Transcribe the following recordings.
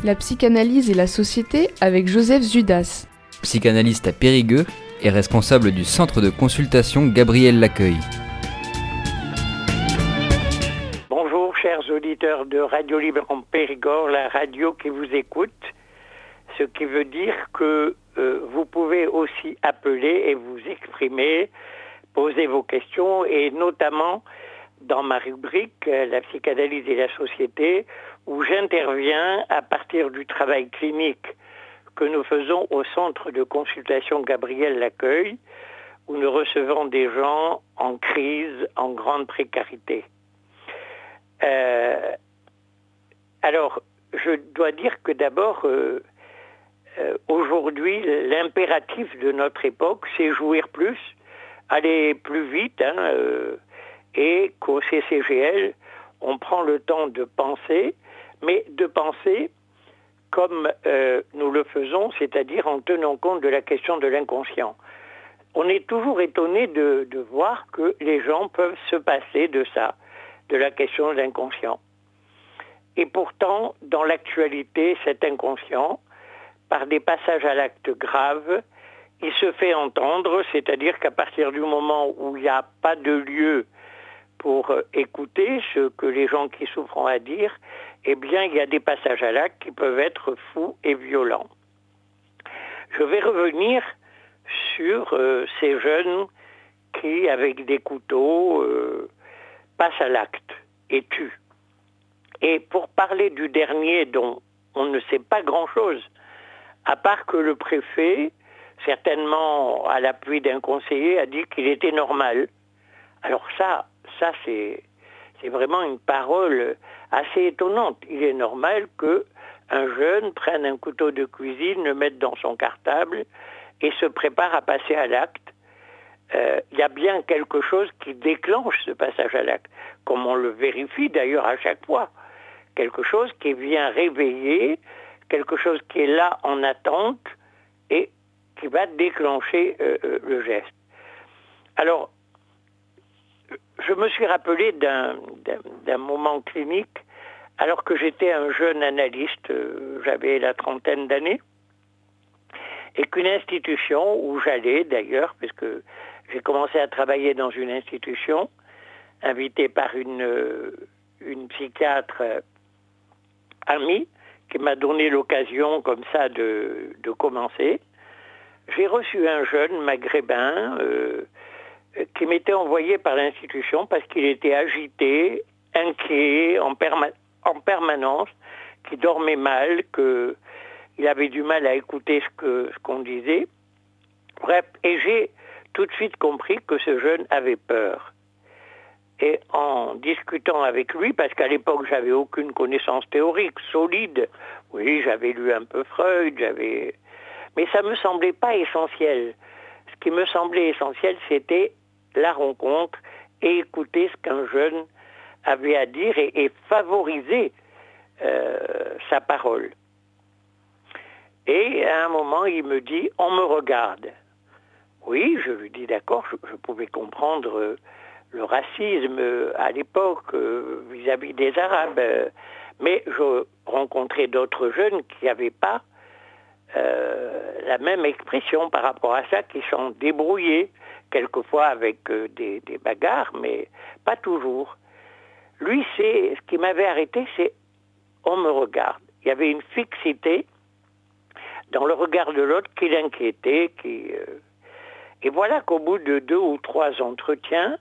La psychanalyse et la société avec Joseph Zudas. Psychanalyste à Périgueux et responsable du centre de consultation Gabriel Laccueil. Bonjour chers auditeurs de Radio Libre en Périgord, la radio qui vous écoute, ce qui veut dire que vous pouvez aussi appeler et vous exprimer, poser vos questions et notamment dans ma rubrique La psychanalyse et la société où j'interviens à partir du travail clinique que nous faisons au centre de consultation Gabriel Laccueil où nous recevons des gens en crise, en grande précarité. Alors, je dois dire que d'abord, aujourd'hui, l'impératif de notre époque, c'est jouir plus, aller plus vite, et qu'au CCGL, on prend le temps de penser, mais de penser comme nous le faisons, c'est-à-dire en tenant compte de la question de l'inconscient. On est toujours étonné de voir que les gens peuvent se passer de ça, de la question de l'inconscient. Et pourtant, dans l'actualité, cet inconscient, par des passages à l'acte graves, il se fait entendre, c'est-à-dire qu'à partir du moment où il n'y a pas de lieu pour écouter ce que les gens qui souffrent ont à dire, eh bien, il y a des passages à l'acte qui peuvent être fous et violents. Je vais revenir sur ces jeunes qui, avec des couteaux, passent à l'acte et tuent. Et pour parler du dernier dont on ne sait pas grand-chose, à part que le préfet, certainement à l'appui d'un conseiller, a dit qu'il était normal. Alors ça c'est vraiment une parole assez étonnante. Il est normal qu'un jeune prenne un couteau de cuisine, le mette dans son cartable et se prépare à passer à l'acte. Il y a bien quelque chose qui déclenche ce passage à l'acte, comme on le vérifie d'ailleurs à chaque fois. Quelque chose qui vient réveiller, quelque chose qui est là en attente et qui va déclencher le geste. Alors, je me suis rappelé d'un moment clinique alors que j'étais un jeune analyste, j'avais la trentaine d'années, et qu'une institution où j'allais d'ailleurs, puisque j'ai commencé à travailler dans une institution, invité par une psychiatre amie, qui m'a donné l'occasion comme ça de commencer. J'ai reçu un jeune maghrébin qui m'était envoyé par l'institution parce qu'il était agité, inquiet en permanence, qui dormait mal, qu'il avait du mal à écouter ce qu'on disait. Bref, et j'ai tout de suite compris que ce jeune avait peur. Et en discutant avec lui, parce qu'à l'époque, j'avais aucune connaissance théorique solide, oui, j'avais lu un peu Freud, mais ça me semblait pas essentiel. Ce qui me semblait essentiel, c'était la rencontre et écouter ce qu'un jeune avait à dire et favoriser sa parole. Et à un moment, il me dit « on me regarde ». Oui, je lui dis d'accord, je pouvais comprendre le racisme à l'époque vis-à-vis des Arabes, mais je rencontrais d'autres jeunes qui n'avaient pas la même expression par rapport à ça, qui sont débrouillés, quelquefois avec des bagarres, mais pas toujours. Lui, ce qui m'avait arrêté, c'est « on me regarde ». Il y avait une fixité dans le regard de l'autre qui l'inquiétait. Et voilà qu'au bout de 2 ou 3 entretiens,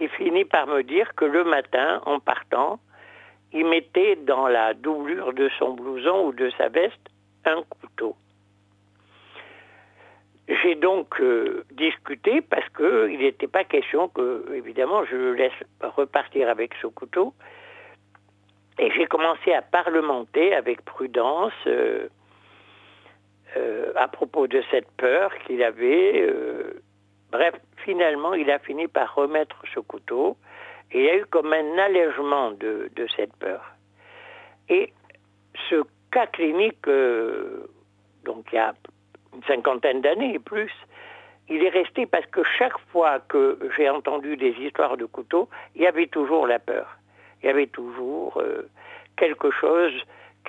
il finit par me dire que le matin, en partant, il mettait dans la doublure de son blouson ou de sa veste un couteau. J'ai donc discuté parce qu'il n'était pas question que, évidemment, je le laisse repartir avec ce couteau. Et j'ai commencé à parlementer avec prudence à propos de cette peur qu'il avait. Bref, finalement, il a fini par remettre ce couteau et il y a eu comme un allègement de cette peur. Et ce cas clinique, donc il y a une 50aine d'années et plus, il est resté parce que chaque fois que j'ai entendu des histoires de couteaux, il y avait toujours la peur. Il y avait toujours quelque chose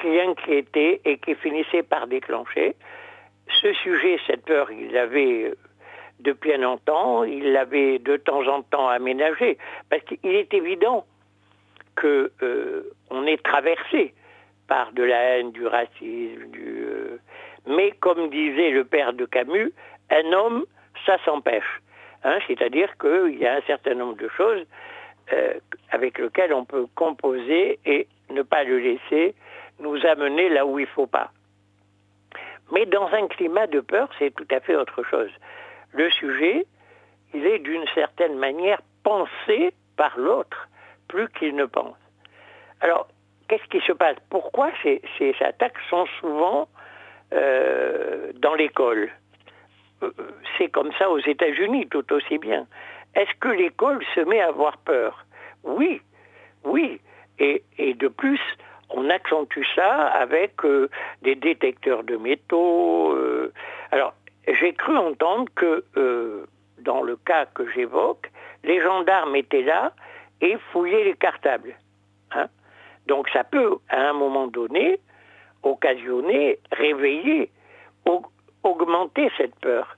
qui inquiétait et qui finissait par déclencher. Ce sujet, cette peur, il l'avait depuis longtemps, il l'avait de temps en temps aménagé, parce qu'il est évident qu'on est traversé par de la haine, du racisme, mais comme disait le père de Camus, un homme, ça s'empêche. C'est-à-dire qu'il y a un certain nombre de choses avec lesquelles on peut composer et ne pas le laisser nous amener là où il ne faut pas. Mais dans un climat de peur, c'est tout à fait autre chose. Le sujet, il est d'une certaine manière pensé par l'autre, plus qu'il ne pense. Alors, qu'est-ce qui se passe? Pourquoi ces attaques sont souvent dans l'école? C'est comme ça aux États-Unis tout aussi bien. Est-ce que l'école se met à avoir peur? Oui. Et de plus, on accentue ça avec des détecteurs de métaux. Alors, j'ai cru entendre que, dans le cas que j'évoque, les gendarmes étaient là et fouillaient les cartables. Donc ça peut, à un moment donné, occasionner, réveiller, augmenter cette peur.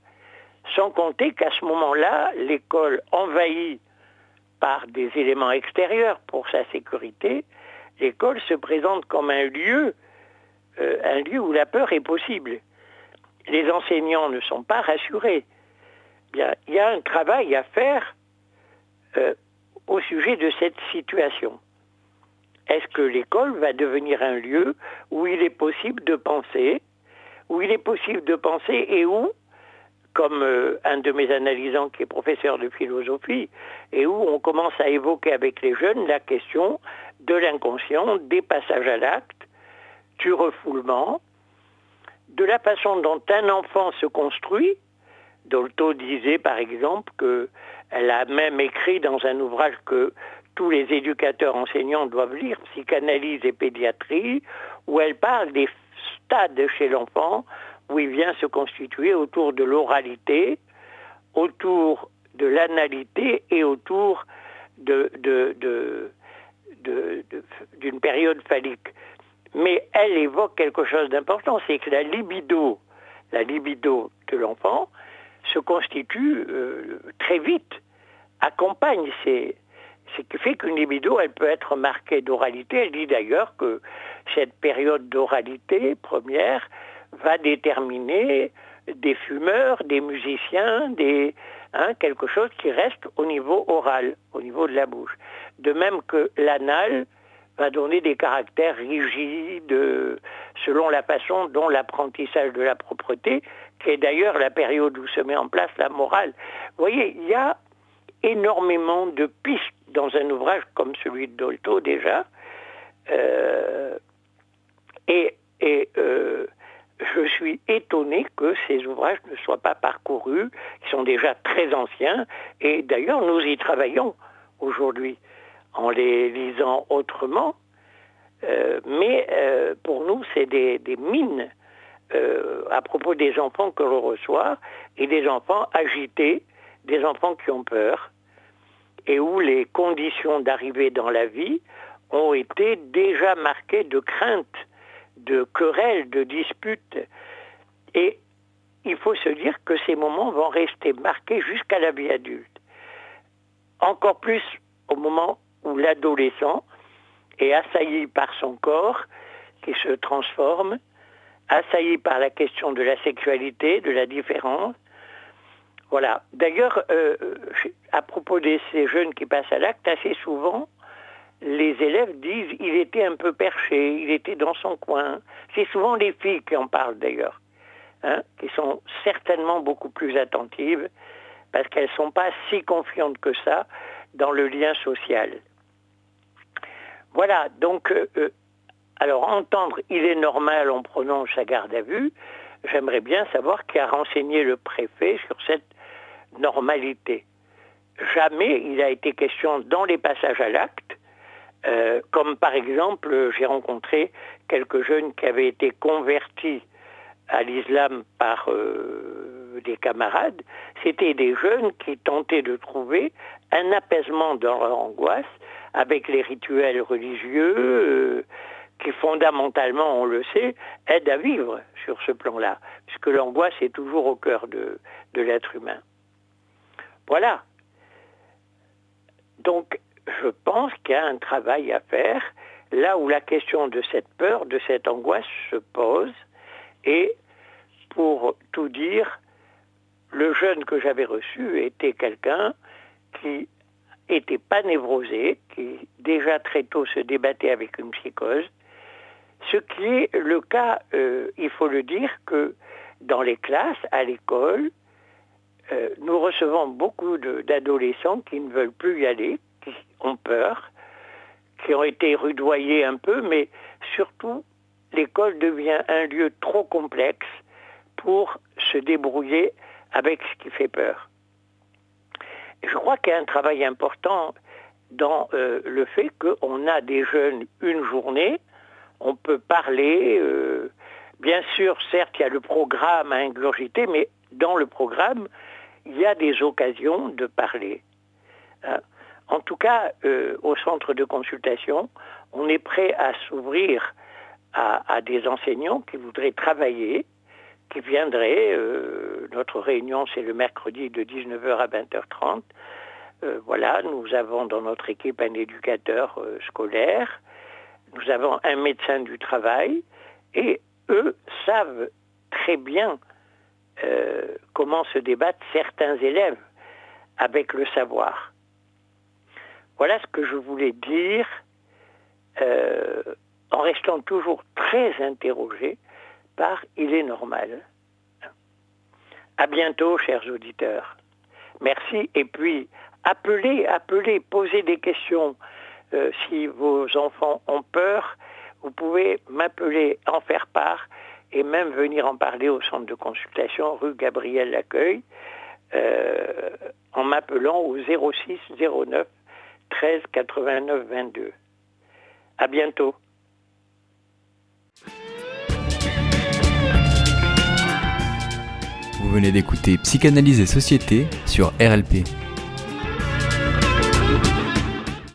Sans compter qu'à ce moment-là, l'école envahie par des éléments extérieurs pour sa sécurité, l'école se présente comme un lieu où la peur est possible. Les enseignants ne sont pas rassurés. Bien, il y a un travail à faire au sujet de cette situation. Est-ce que l'école va devenir un lieu où il est possible de penser, et où, comme un de mes analysants qui est professeur de philosophie, et où on commence à évoquer avec les jeunes la question de l'inconscient, des passages à l'acte, du refoulement, de la façon dont un enfant se construit. Dolto disait par exemple qu'elle a même écrit dans un ouvrage que tous les éducateurs enseignants doivent lire, Psychanalyse et pédiatrie, où elle parle des stades chez l'enfant où il vient se constituer autour de l'oralité, autour de l'analité et autour d'une période phallique. Mais elle évoque quelque chose d'important, c'est que la libido de l'enfant se constitue très vite, accompagne ce qui fait qu'une libido, elle peut être marquée d'oralité. Elle dit d'ailleurs que cette période d'oralité première va déterminer des fumeurs, des musiciens, quelque chose qui reste au niveau oral, au niveau de la bouche. De même que l'anal va donner des caractères rigides selon la façon dont l'apprentissage de la propreté, qui est d'ailleurs la période où se met en place la morale. Vous voyez, il y a énormément de pistes dans un ouvrage comme celui de Dolto déjà, je suis étonné que ces ouvrages ne soient pas parcourus, ils sont déjà très anciens, et d'ailleurs nous y travaillons aujourd'hui en les lisant autrement, mais pour nous c'est des mines à propos des enfants que l'on reçoit, et des enfants agités, des enfants qui ont peur, et où les conditions d'arrivée dans la vie ont été déjà marquées de craintes, de querelles, de disputes. Et il faut se dire que ces moments vont rester marqués jusqu'à la vie adulte. Encore plus au moment où l'adolescent est assailli par son corps, qui se transforme, assailli par la question de la sexualité, de la différence. Voilà. D'ailleurs, à propos de ces jeunes qui passent à l'acte, assez souvent, les élèves disent il était un peu perché, il était dans son coin. C'est souvent les filles qui en parlent d'ailleurs, qui sont certainement beaucoup plus attentives parce qu'elles ne sont pas si confiantes que ça dans le lien social. Voilà, donc, alors entendre il est normal, on prononce sa garde à vue, j'aimerais bien savoir qui a renseigné le préfet sur cette normalité. Jamais il a été question dans les passages à l'acte, comme par exemple, j'ai rencontré quelques jeunes qui avaient été convertis à l'islam par des camarades. C'était des jeunes qui tentaient de trouver un apaisement dans leur angoisse avec les rituels religieux, qui fondamentalement, on le sait, aide à vivre sur ce plan-là, puisque l'angoisse est toujours au cœur de l'être humain. Voilà. Donc, je pense qu'il y a un travail à faire, là où la question de cette peur, de cette angoisse se pose, et pour tout dire, le jeune que j'avais reçu était quelqu'un qui n'était pas névrosé, qui déjà très tôt se débattait avec une psychose, ce qui est le cas, il faut le dire, que dans les classes, à l'école, nous recevons beaucoup d'adolescents qui ne veulent plus y aller, qui ont peur, qui ont été rudoyés un peu, mais surtout, l'école devient un lieu trop complexe pour se débrouiller avec ce qui fait peur. Je crois qu'il y a un travail important dans le fait qu'on a des jeunes une journée, on peut parler, bien sûr, certes, il y a le programme à ingurgiter, mais dans le programme, il y a des occasions de parler. En tout cas, au centre de consultation, on est prêt à s'ouvrir à des enseignants qui voudraient travailler, qui viendraient. Notre réunion, c'est le mercredi de 19h à 20h30. Voilà, nous avons dans notre équipe un éducateur scolaire, nous avons un médecin du travail, et eux savent très bien comment se débattent certains élèves avec le savoir. Voilà ce que je voulais dire, en restant toujours très interrogé par « il est normal ». À bientôt, chers auditeurs. Merci, et puis appelez, posez des questions. Si vos enfants ont peur, vous pouvez m'appeler, en faire part, et même venir en parler au centre de consultation, rue Gabriel Laccueil, en m'appelant au 06 09 13 89 22. À bientôt. Vous venez d'écouter Psychanalyse et Société sur RLP.